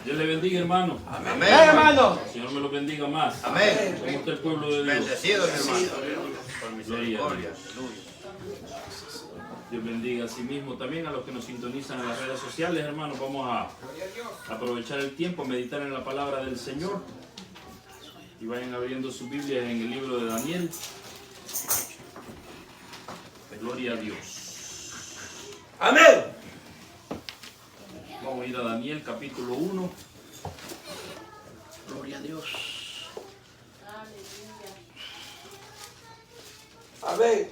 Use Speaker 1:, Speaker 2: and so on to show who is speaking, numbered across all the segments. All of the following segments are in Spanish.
Speaker 1: Dios le bendiga, hermano.
Speaker 2: Amén, hermano.
Speaker 1: El Señor me lo bendiga más.
Speaker 2: Amén.
Speaker 1: ¿Cómo está el pueblo de Dios?
Speaker 2: Bendecido, mi hermano. Por
Speaker 1: misericordia.
Speaker 2: misericordia.
Speaker 1: Dios bendiga a sí mismo. También a los que nos sintonizan en las redes sociales, hermanos. Vamos a aprovechar el tiempo, a meditar en la palabra del Señor. Y vayan abriendo sus Biblias en el libro de Daniel. Gloria a Dios.
Speaker 2: Amén.
Speaker 1: Vamos a ir a Daniel capítulo 1.
Speaker 2: Gloria a Dios. Amén.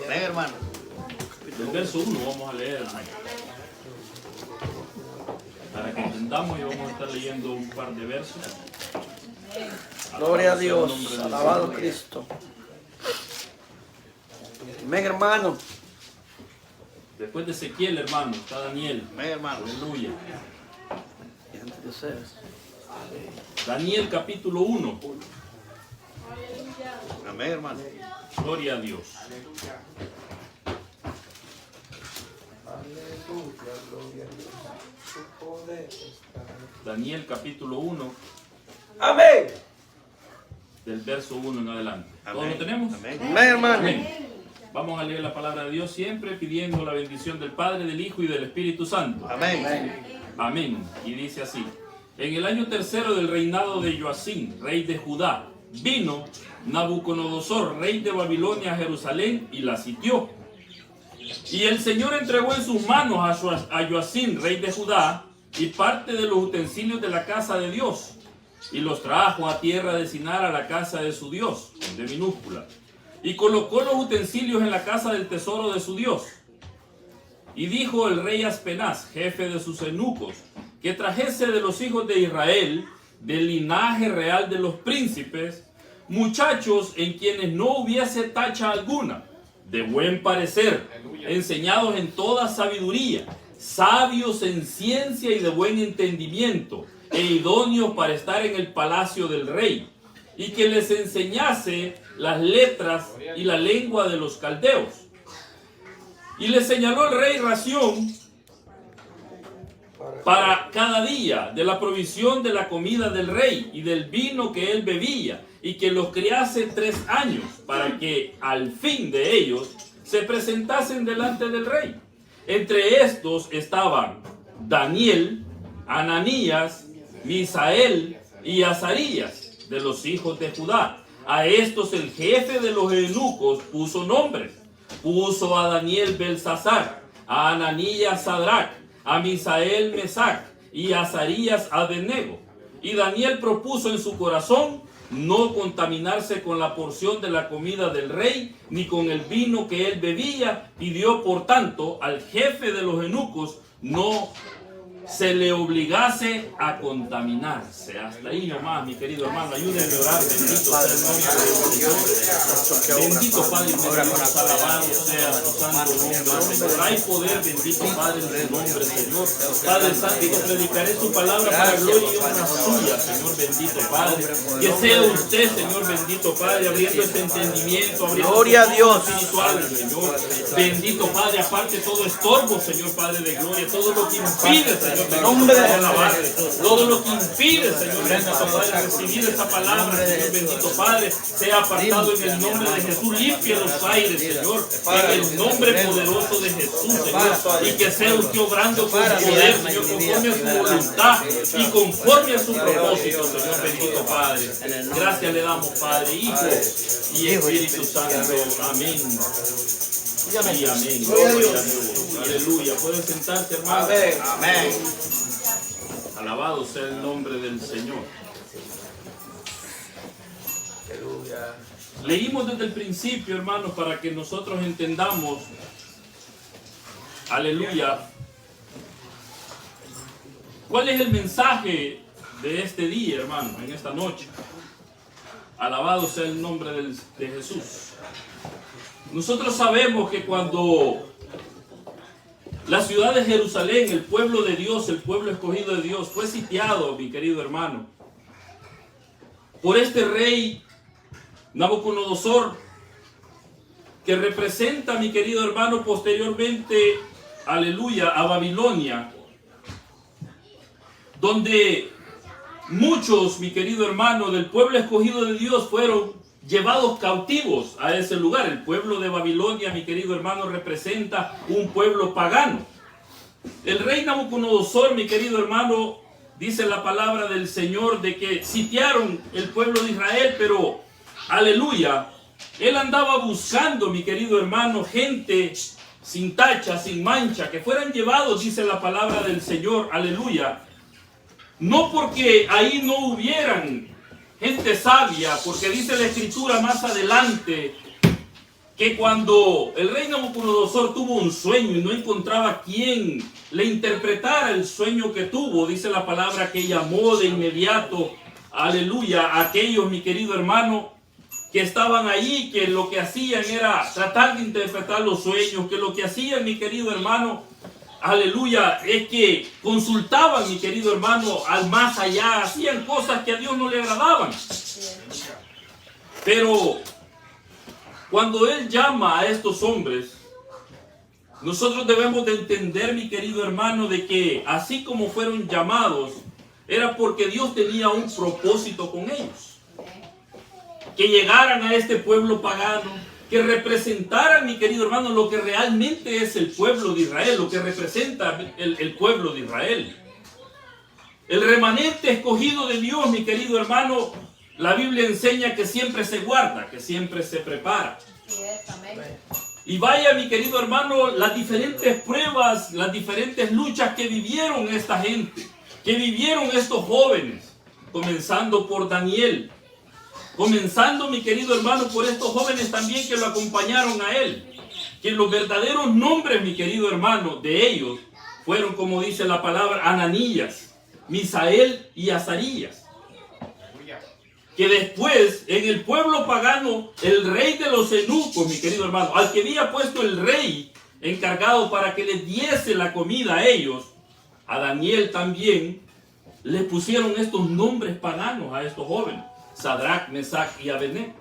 Speaker 2: Amén, hermano.
Speaker 1: Del verso 1 vamos a leer, hermano. Para que entendamos y vamos a estar leyendo un par de versos.
Speaker 3: Gloria a Dios, alabado Cristo. Amén, hermano.
Speaker 1: Después de Ezequiel, hermano, está Daniel.
Speaker 2: Amén, hermano.
Speaker 1: Aleluya.
Speaker 3: Y antes de ser.
Speaker 1: Daniel capítulo 1.
Speaker 2: Amén, hermano.
Speaker 1: Gloria a Dios. Daniel capítulo 1,
Speaker 3: Amén.
Speaker 1: del verso 1 en adelante. ¿Todos
Speaker 2: Amén.
Speaker 1: lo tenemos?
Speaker 2: Amén.
Speaker 3: Amén, hermano.
Speaker 1: Amén. Vamos a leer la palabra de Dios siempre pidiendo la bendición del Padre, del Hijo y del Espíritu Santo.
Speaker 2: Amén.
Speaker 1: Amén. Y dice así: en el año tercero del reinado de Joacim, rey de Judá, vino Nabucodonosor, rey de Babilonia, a Jerusalén y la sitió. Y el Señor entregó en sus manos a Joacim, rey de Judá, y parte de los utensilios de la casa de Dios, y los trajo a tierra de Sinar, a la casa de su Dios, de minúscula, y colocó los utensilios en la casa del tesoro de su Dios. Y dijo el rey Aspenaz, jefe de sus eunucos, que trajese de los hijos de Israel, del linaje real de los príncipes, muchachos en quienes no hubiese tacha alguna, de buen parecer, enseñados en toda sabiduría, sabios en ciencia y de buen entendimiento, e idóneos para estar en el palacio del rey, y que les enseñase las letras y la lengua de los caldeos. Y le señaló el rey ración para cada día de la provisión de la comida del rey y del vino que él bebía, y que los criase 3 años, para que al fin de ellos se presentasen delante del rey. Entre estos estaban Daniel, Ananías, Misael y Azarías, de los hijos de Judá. A estos el jefe de los eunucos puso nombres. Puso a Daniel Belsasar, a Ananías Sadrach, a Misael Mesac y a Azarías Abednego. Y Daniel propuso en su corazón no contaminarse con la porción de la comida del rey, ni con el vino que él bebía. Pidió por tanto al jefe de los eunucos no se le obligase a contaminarse. Hasta ahí nomás, mi querido hermano. Ayúdenme a orar. Bendito sea el nombre del Señor. Bendito Padre, bendito, alabado sea tu santo nombre, Señor. Hay poder, bendito Padre, en tu nombre, Señor. Padre Santo, predicaré su palabra para gloria y honra suya, Señor bendito Padre. Que sea usted, Señor bendito Padre, abriendo este entendimiento, abriendo
Speaker 3: Gloria a Dios.
Speaker 1: espiritual, Señor. Bendito Padre, aparte todo estorbo, Señor Padre de gloria, todo lo que impide, Señor, en nombre de alabarte, todo lo que impide, Señor bendito Padre, recibir esta palabra, Señor bendito Padre, sea apartado en el nombre de Jesús. Limpia los aires, Señor, en el nombre poderoso de Jesús, Señor, y que sea usted obrando con poder, Señor, conforme a su voluntad y conforme a su propósito, Señor bendito Padre. Gracias le damos, Padre, Hijo y Espíritu Santo. Amén. Y amén. Gloria a Dios. Aleluya. Pueden sentarse, hermano.
Speaker 2: Amén.
Speaker 1: Alabado sea el nombre del Señor.
Speaker 2: Aleluya.
Speaker 1: Leímos desde el principio, hermanos, para que nosotros entendamos, aleluya, cuál es el mensaje de este día, hermano, en esta noche. Alabado sea el nombre de Jesús. Nosotros sabemos que cuando la ciudad de Jerusalén, el pueblo de Dios, el pueblo escogido de Dios, fue sitiado, mi querido hermano, por este rey Nabucodonosor, que representa, mi querido hermano, posteriormente, aleluya, a Babilonia, donde muchos, mi querido hermano, del pueblo escogido de Dios fueron llevados cautivos a ese lugar. El pueblo de Babilonia, mi querido hermano, representa un pueblo pagano. El rey Nabucodonosor, mi querido hermano, dice la palabra del Señor de que sitiaron el pueblo de Israel, pero, aleluya, él andaba buscando, mi querido hermano, gente sin tacha, sin mancha, que fueran llevados, dice la palabra del Señor, aleluya. No porque ahí no hubieran gente sabia, porque dice la Escritura más adelante que cuando el rey Nabucodonosor tuvo un sueño y no encontraba quien le interpretara el sueño que tuvo, dice la palabra que llamó de inmediato, aleluya, a aquellos, mi querido hermano, que estaban allí, que lo que hacían era tratar de interpretar los sueños, que lo que hacían, mi querido hermano, aleluya, es que consultaban, mi querido hermano, al más allá, hacían cosas que a Dios no le agradaban. Pero cuando Él llama a estos hombres, nosotros debemos de entender, mi querido hermano, de que así como fueron llamados, era porque Dios tenía un propósito con ellos. Que llegaran a este pueblo pagano, que representaran, mi querido hermano, lo que realmente es el pueblo de Israel, lo que representa el pueblo de Israel. El remanente escogido de Dios, mi querido hermano, la Biblia enseña que siempre se guarda, que siempre se prepara. Y vaya, mi querido hermano, las diferentes pruebas, las diferentes luchas que vivieron esta gente, que vivieron estos jóvenes, comenzando por Daniel. Comenzando, mi querido hermano, por estos jóvenes también que lo acompañaron a él. Que los verdaderos nombres, mi querido hermano, de ellos fueron, como dice la palabra, Ananías, Misael y Azarías. Que después, en el pueblo pagano, el rey de los eunucos, mi querido hermano, al que había puesto el rey encargado para que les diese la comida a ellos, a Daniel también, le pusieron estos nombres paganos a estos jóvenes. Sadrach, Mesach y Abednego.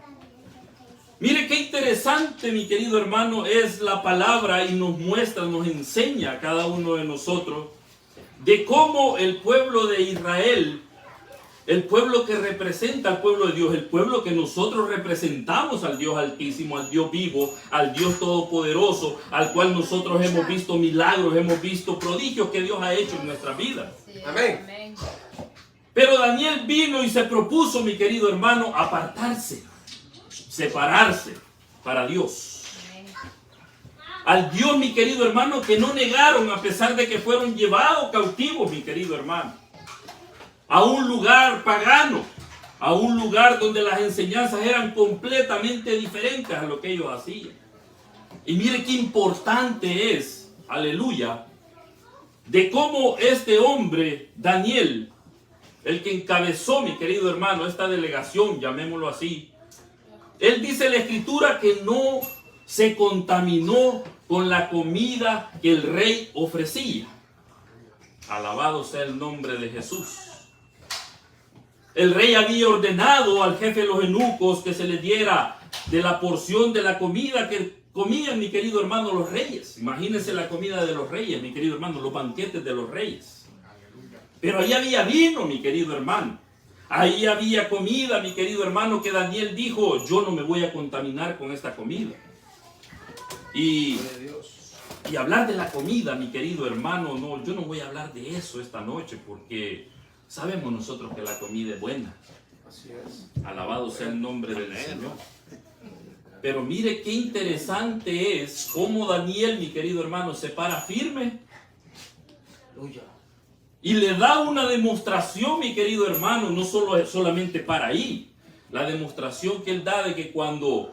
Speaker 1: Mire qué interesante, mi querido hermano, es la palabra y nos muestra, nos enseña a cada uno de nosotros de cómo el pueblo de Israel, el pueblo que representa al pueblo de Dios, el pueblo que nosotros representamos al Dios Altísimo, al Dios vivo, al Dios Todopoderoso, al cual nosotros hemos visto milagros, hemos visto prodigios que Dios ha hecho en nuestras vidas.
Speaker 2: Amén.
Speaker 1: Pero Daniel vino y se propuso, mi querido hermano, apartarse, separarse para Dios. Al Dios, mi querido hermano, que no negaron a pesar de que fueron llevados cautivos, mi querido hermano, a un lugar pagano, a un lugar donde las enseñanzas eran completamente diferentes a lo que ellos hacían. Y mire qué importante es, aleluya, de cómo este hombre, Daniel, el que encabezó, mi querido hermano, esta delegación, llamémoslo así, él dice en la Escritura que no se contaminó con la comida que el rey ofrecía. Alabado sea el nombre de Jesús. El rey había ordenado al jefe de los eunucos que se le diera de la porción de la comida que comían, mi querido hermano, los reyes. Imagínense la comida de los reyes, mi querido hermano, los banquetes de los reyes. Pero ahí había vino, mi querido hermano. Ahí había comida, mi querido hermano, que Daniel dijo, yo no me voy a contaminar con esta comida. Y hablar de la comida, mi querido hermano, no, yo no voy a hablar de eso esta noche, porque sabemos nosotros que la comida es buena.
Speaker 2: Así es.
Speaker 1: Alabado sea el nombre del Señor. Pero mire qué interesante es cómo Daniel, mi querido hermano, se para firme. Y le da una demostración, mi querido hermano, no solamente para ahí. La demostración que él da de que cuando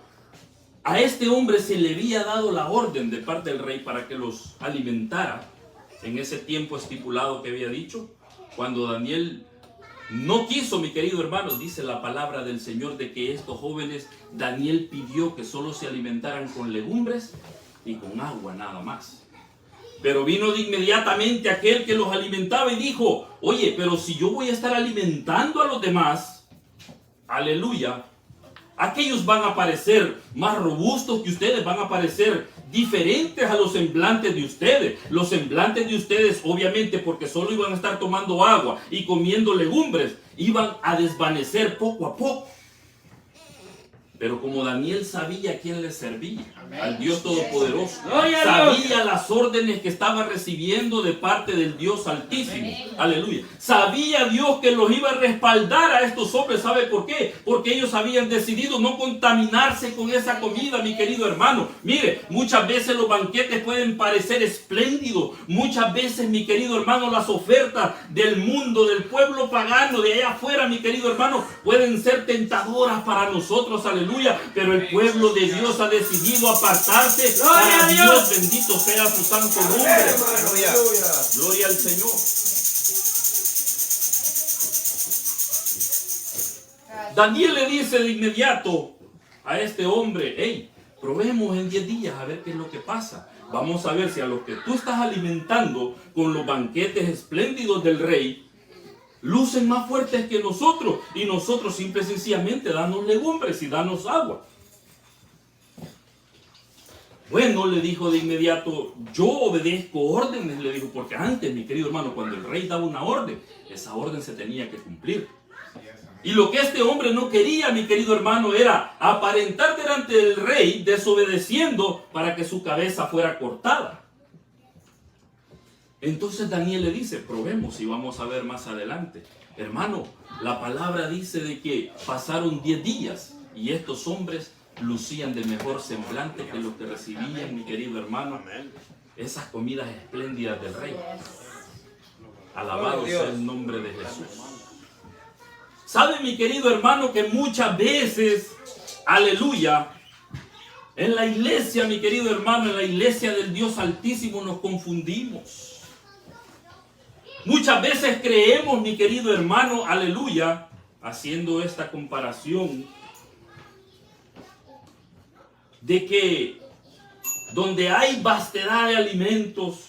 Speaker 1: a este hombre se le había dado la orden de parte del rey para que los alimentara, en ese tiempo estipulado que había dicho, cuando Daniel no quiso, mi querido hermano, dice la palabra del Señor de que estos jóvenes, Daniel pidió que solo se alimentaran con legumbres y con agua nada más. Pero vino de inmediatamente aquel que los alimentaba y dijo, oye, pero si yo voy a estar alimentando a los demás, aleluya, Aquellos van a parecer más robustos que ustedes, van a parecer diferentes a los semblantes de ustedes. Los semblantes de ustedes, obviamente, porque solo iban a estar tomando agua y comiendo legumbres, iban a desvanecer poco a poco. Pero como Daniel sabía a quién le servía, al Dios Todopoderoso, sabía las órdenes que estaba recibiendo de parte del Dios Altísimo. Aleluya. Sabía Dios que los iba a respaldar a estos hombres. ¿Sabe por qué? Porque ellos habían decidido no contaminarse con esa comida, mi querido hermano. Mire, muchas veces los banquetes pueden parecer espléndidos. Muchas veces, mi querido hermano, las ofertas del mundo, del pueblo pagano, de allá afuera, mi querido hermano, pueden ser tentadoras para nosotros. Aleluya. Pero el pueblo de Dios ha decidido apartarse para Dios. Bendito sea su santo nombre.
Speaker 3: Aleluya.
Speaker 1: Gloria al Señor. Daniel le dice de inmediato a este hombre: hey, probemos en 10 días a ver qué es lo que pasa. Vamos a ver si a los que tú estás alimentando con los banquetes espléndidos del rey lucen más fuertes que nosotros, y nosotros simple y sencillamente danos legumbres y danos agua. Bueno, le dijo de inmediato: yo obedezco órdenes, le dijo, porque antes, mi querido hermano, cuando el rey daba una orden, esa orden se tenía que cumplir. Y lo que este hombre no quería, mi querido hermano, era aparentar delante del rey desobedeciendo para que su cabeza fuera cortada. Entonces Daniel le dice: probemos y vamos a ver más adelante. Hermano, la palabra dice de que pasaron 10 días y estos hombres lucían de mejor semblante que los que recibían, mi querido hermano, esas comidas espléndidas del rey. Alabado sea el nombre de Jesús. ¿Sabe, mi querido hermano, que muchas veces, aleluya, en la iglesia, mi querido hermano, en la iglesia del Dios Altísimo nos confundimos? Muchas veces creemos, mi querido hermano, aleluya, haciendo esta comparación, de que donde hay vastedad de alimentos,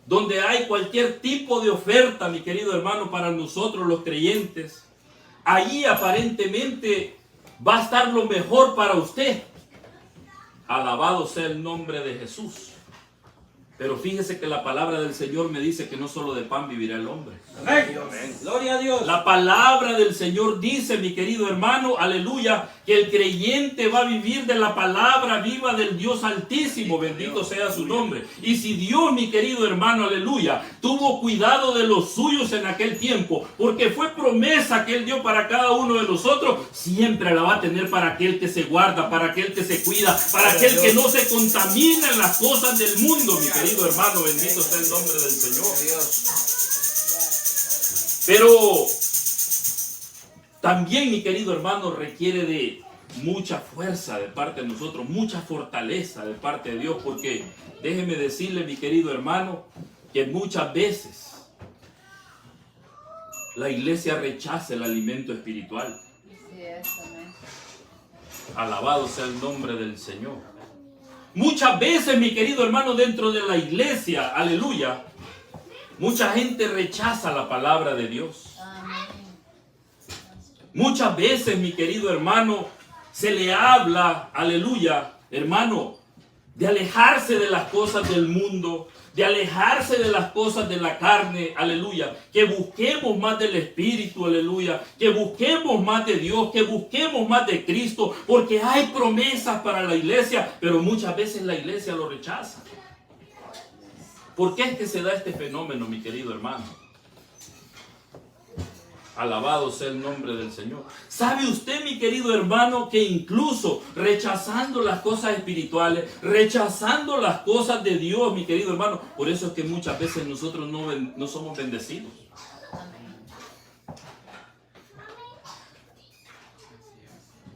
Speaker 1: donde hay cualquier tipo de oferta, mi querido hermano, para nosotros los creyentes, allí aparentemente va a estar lo mejor para usted. Alabado sea el nombre de Jesús. Pero fíjese que la palabra del Señor me dice que no solo de pan vivirá el hombre.
Speaker 3: Amén. Gloria a Dios.
Speaker 1: La palabra del Señor dice, mi querido hermano, aleluya, que el creyente va a vivir de la palabra viva del Dios Altísimo. Bendito sea su nombre. Y si Dios, mi querido hermano, aleluya, tuvo cuidado de los suyos en aquel tiempo, porque fue promesa que Él dio para cada uno de nosotros, siempre la va a tener para aquel que se guarda, para aquel que se cuida, para aquel que no se contamina en las cosas del mundo, mi querido hermano. Bendito sea el nombre del Señor. Pero también, mi querido hermano, requiere de mucha fuerza de parte de nosotros, mucha fortaleza de parte de Dios, porque déjeme decirle, mi querido hermano, que muchas veces la iglesia rechaza el alimento espiritual. Alabado sea el nombre del Señor. Muchas veces, mi querido hermano, dentro de la iglesia, aleluya, mucha gente rechaza la palabra de Dios. Muchas veces, mi querido hermano, se le habla, aleluya, hermano, de alejarse de las cosas del mundo, de alejarse de las cosas de la carne, aleluya, que busquemos más del Espíritu, aleluya, que busquemos más de Dios, que busquemos más de Cristo, porque hay promesas para la iglesia, pero muchas veces la iglesia lo rechaza. ¿Por qué es que se da este fenómeno, mi querido hermano? Alabado sea el nombre del Señor. ¿Sabe usted, mi querido hermano, que incluso rechazando las cosas espirituales, rechazando las cosas de Dios, mi querido hermano, por eso es que muchas veces nosotros no somos bendecidos?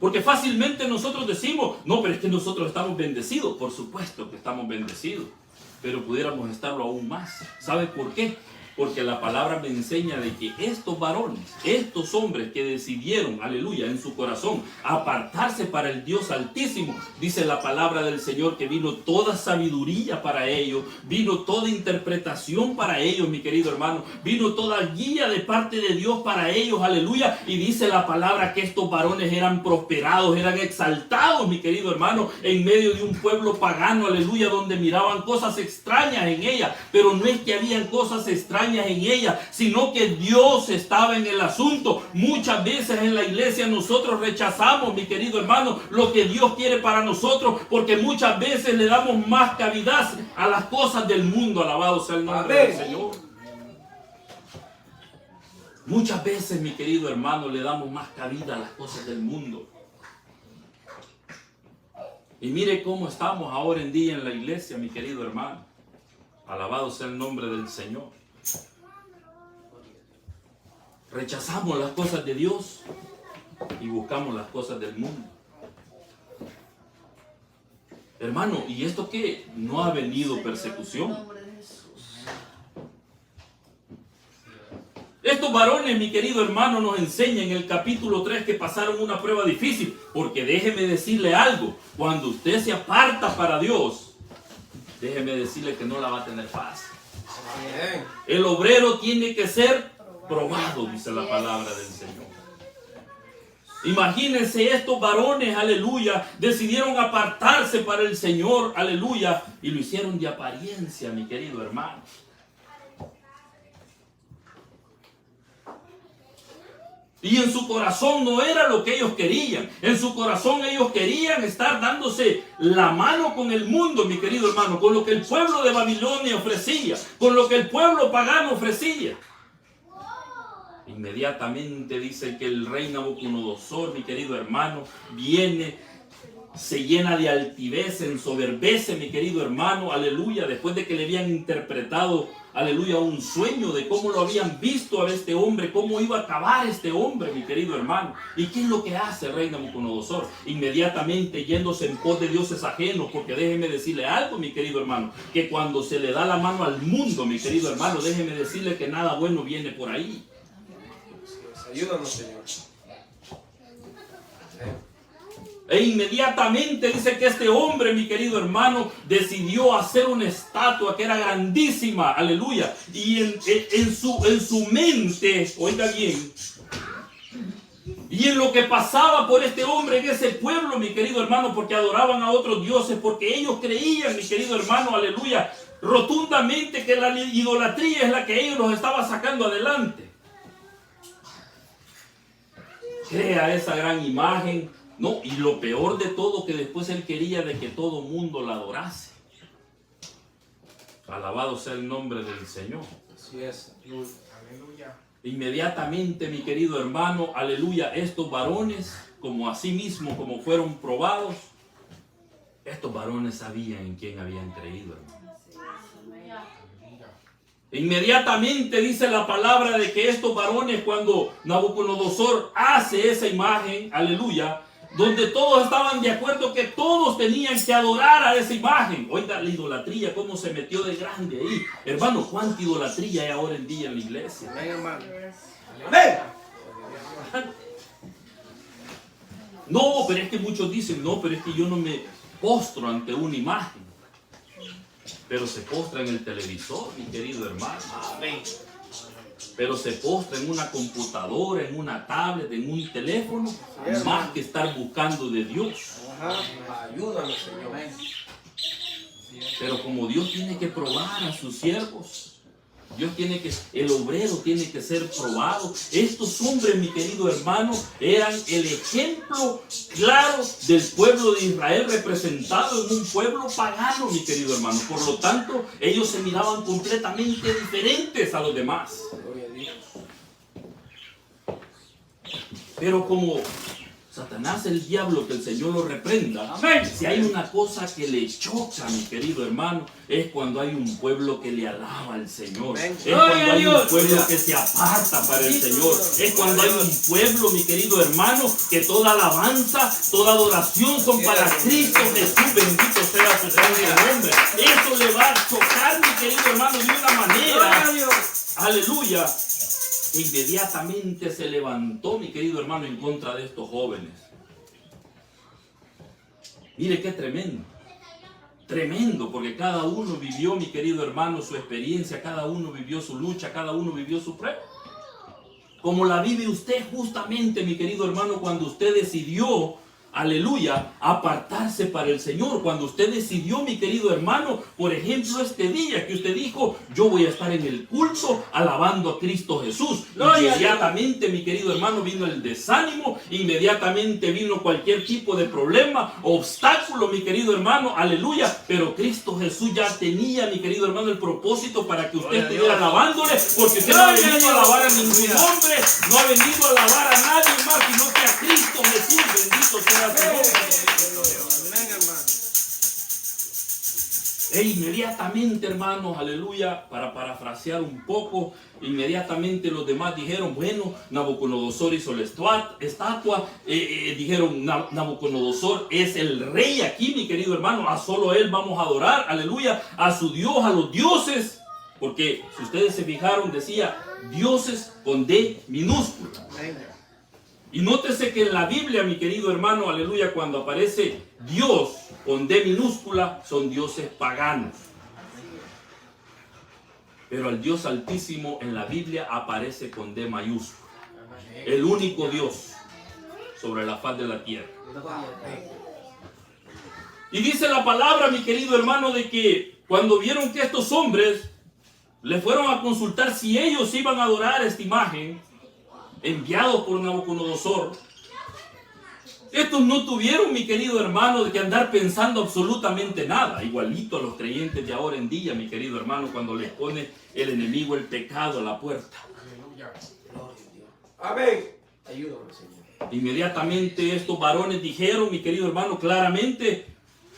Speaker 1: Porque fácilmente nosotros decimos: no, pero es que nosotros estamos bendecidos. Por supuesto que estamos bendecidos, pero pudiéramos estarlo aún más. ¿Sabe por qué? Porque la palabra me enseña de que estos varones, estos hombres que decidieron, aleluya, en su corazón, apartarse para el Dios Altísimo, dice la palabra del Señor que vino toda sabiduría para ellos, vino toda interpretación para ellos, mi querido hermano, vino toda guía de parte de Dios para ellos, aleluya, y dice la palabra que estos varones eran prosperados, eran exaltados, mi querido hermano, en medio de un pueblo pagano, aleluya, donde miraban cosas extrañas en ella, pero no es que habían cosas extrañas en ella, sino que Dios estaba en el asunto. Muchas veces en la iglesia nosotros rechazamos, mi querido hermano, lo que Dios quiere para nosotros, porque muchas veces le damos más cavidad a las cosas del mundo. Alabado sea el nombre del Señor. Muchas veces, mi querido hermano, le damos más cabida a las cosas del mundo. Y mire cómo estamos ahora en día en la iglesia, mi querido hermano. Alabado sea el nombre del Señor. Rechazamos las cosas de Dios y buscamos las cosas del mundo. Hermano, ¿y esto qué? ¿No ha venido persecución? Estos varones, mi querido hermano, nos enseñan en el capítulo 3 que pasaron una prueba difícil. Porque déjeme decirle algo, cuando usted se aparta para Dios, déjeme decirle que no la va a tener fácil. El obrero tiene que ser probado, dice la palabra del Señor. Imagínense estos varones, aleluya, decidieron apartarse para el Señor, aleluya, y lo hicieron de apariencia, mi querido hermano. Y en su corazón no era lo que ellos querían. En su corazón ellos querían estar dándose la mano con el mundo, mi querido hermano, con lo que el pueblo de Babilonia ofrecía, con lo que el pueblo pagano ofrecía. Inmediatamente dice que el rey Nabucodonosor, mi querido hermano, viene, se llena de altivez, se ensoberbece, mi querido hermano, aleluya, después de que le habían interpretado, aleluya, un sueño de cómo lo habían visto a este hombre, cómo iba a acabar este hombre, mi querido hermano. ¿Y qué es lo que hace el rey Nabucodonosor? Inmediatamente yéndose en pos de dioses ajenos, porque déjeme decirle algo, mi querido hermano, que cuando se le da la mano al mundo, mi querido hermano, déjeme decirle que nada bueno viene por ahí.
Speaker 3: Ayúdanos, Señor.
Speaker 1: E inmediatamente dice que este hombre, mi querido hermano, decidió hacer una estatua que era grandísima, aleluya. Y en su mente, oiga bien, y en lo que pasaba por este hombre en ese pueblo, mi querido hermano, porque adoraban a otros dioses, porque ellos creían, mi querido hermano, aleluya, rotundamente que la idolatría es la que ellos los estaba sacando adelante. Crea esa gran imagen, no, y lo peor de todo, que después él quería de que todo mundo la adorase. Alabado sea el nombre del Señor.
Speaker 3: Así es.
Speaker 2: Aleluya.
Speaker 1: Inmediatamente, mi querido hermano, aleluya, estos varones, como así mismo, como fueron probados, estos varones sabían en quién habían creído, hermano. Inmediatamente dice la palabra de que estos varones, cuando Nabucodonosor hace esa imagen, aleluya, donde todos estaban de acuerdo que todos tenían que adorar a esa imagen. Oiga, la idolatría, cómo se metió de grande ahí. Hermano, ¿cuánta idolatría hay ahora en día en la iglesia?
Speaker 3: Amén, hermano. Amén.
Speaker 1: No, pero es que muchos dicen, no, pero es que yo no me postro ante una imagen. Pero se postra en el televisor, mi querido hermano.
Speaker 3: Amén.
Speaker 1: Pero se postra en una computadora, en una tablet, en un teléfono, más que estar buscando de Dios.
Speaker 3: Ajá. Ayúdanos, Señor.
Speaker 1: Pero como Dios tiene que probar a sus siervos, el obrero tiene que ser probado. Estos hombres, mi querido hermano, eran el ejemplo claro del pueblo de Israel representado en un pueblo pagano, mi querido hermano. Por lo tanto, ellos se miraban completamente diferentes a los demás.
Speaker 3: Gloria a Dios.
Speaker 1: Pero como Satanás, el diablo, que el Señor lo reprenda.
Speaker 3: Amén.
Speaker 1: Si hay una cosa que le choca, mi querido hermano, es cuando hay un pueblo que le alaba al Señor.
Speaker 3: Amén.
Speaker 1: Es cuando hay un pueblo que se aparta para el Señor. Es cuando hay un pueblo, mi querido hermano, que toda alabanza, toda adoración son para Cristo Jesús. Bendito sea su santo nombre. Eso le va a chocar, mi querido hermano, de una manera aleluya, inmediatamente se levantó, mi querido hermano, en contra de estos jóvenes. Mire qué tremendo. Tremendo, porque cada uno vivió, mi querido hermano, su experiencia, cada uno vivió su lucha, cada uno vivió su prueba. Como la vive usted justamente, mi querido hermano, cuando usted decidió, aleluya, apartarse para el Señor. Cuando usted decidió, mi querido hermano, por ejemplo, este día que usted dijo, yo voy a estar en el culto alabando a Cristo Jesús. Inmediatamente, mi querido hermano, vino el desánimo, inmediatamente vino cualquier tipo de problema, obstáculo, mi querido hermano, aleluya. Pero Cristo Jesús ya tenía, mi querido hermano, el propósito para que usted estuviera alabándole, porque usted no ha venido a alabar a ningún hombre, no ha venido a alabar a nadie más, sino que a Cristo Jesús, bendito sea. E inmediatamente, hermanos, aleluya, para parafrasear un poco, inmediatamente los demás dijeron, bueno, Nabucodonosor hizo la estatua, dijeron, Nabucodonosor es el rey aquí, mi querido hermano, a solo él vamos a adorar, aleluya, a su Dios, a los dioses, porque si ustedes se fijaron, decía, dioses con D minúscula. Y nótese que en la Biblia, mi querido hermano, aleluya, cuando aparece Dios con D minúscula, son dioses paganos. Pero el Dios Altísimo en la Biblia aparece con D mayúscula. El único Dios sobre la faz de la tierra. Y dice la palabra, mi querido hermano, de que cuando vieron que estos hombres le fueron a consultar si ellos iban a adorar esta imagen, enviados por Nabucodonosor, estos no tuvieron, mi querido hermano, de que andar pensando absolutamente nada, igualito a los creyentes de ahora en día, mi querido hermano, cuando les pone el enemigo el pecado a la puerta.
Speaker 3: Amén. Ayúdame, Señor.
Speaker 1: Inmediatamente estos varones dijeron, mi querido hermano, claramente,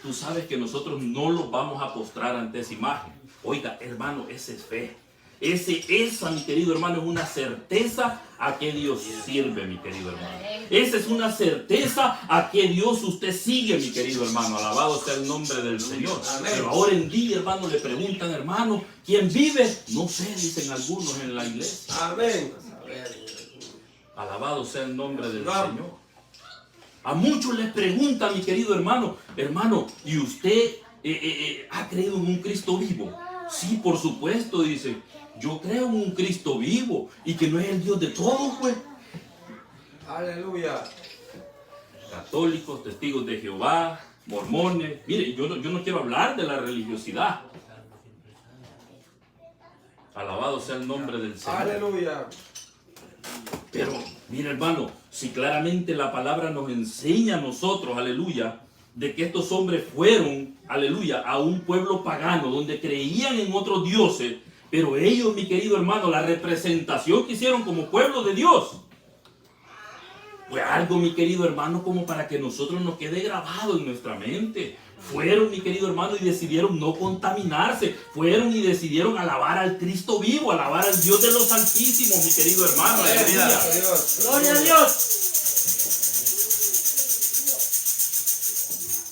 Speaker 1: tú sabes que nosotros no los vamos a postrar ante esa imagen. Oiga, hermano, esa es fe. Esa, mi querido hermano, es una certeza a que Dios sirve, mi querido hermano. Esa es una certeza a que Dios usted sigue, mi querido hermano. Alabado sea el nombre del Señor. Pero ahora en día, hermano, le preguntan, hermano, ¿quién vive? No sé, dicen algunos en la iglesia.
Speaker 3: Amén.
Speaker 1: Alabado sea el nombre del Señor. A muchos les preguntan, mi querido hermano, ¿y usted ha creído en un Cristo vivo? Sí, por supuesto, dice. Yo creo en un Cristo vivo y que no es el Dios de todos, pues.
Speaker 3: Aleluya.
Speaker 1: Católicos, testigos de Jehová, mormones. Mire, yo no quiero hablar de la religiosidad. Alabado sea el nombre del Señor.
Speaker 3: Aleluya.
Speaker 1: Pero, mire, hermano, si claramente la palabra nos enseña a nosotros, aleluya, de que estos hombres fueron, aleluya, a un pueblo pagano donde creían en otros dioses, pero ellos, mi querido hermano, la representación que hicieron como pueblo de Dios fue algo, mi querido hermano, como para que nosotros nos quede grabado en nuestra mente. Fueron, mi querido hermano, y decidieron no contaminarse. Fueron y decidieron alabar al Cristo vivo, alabar al Dios de los Altísimos, mi querido hermano. Aleluya.
Speaker 3: Gloria a Dios.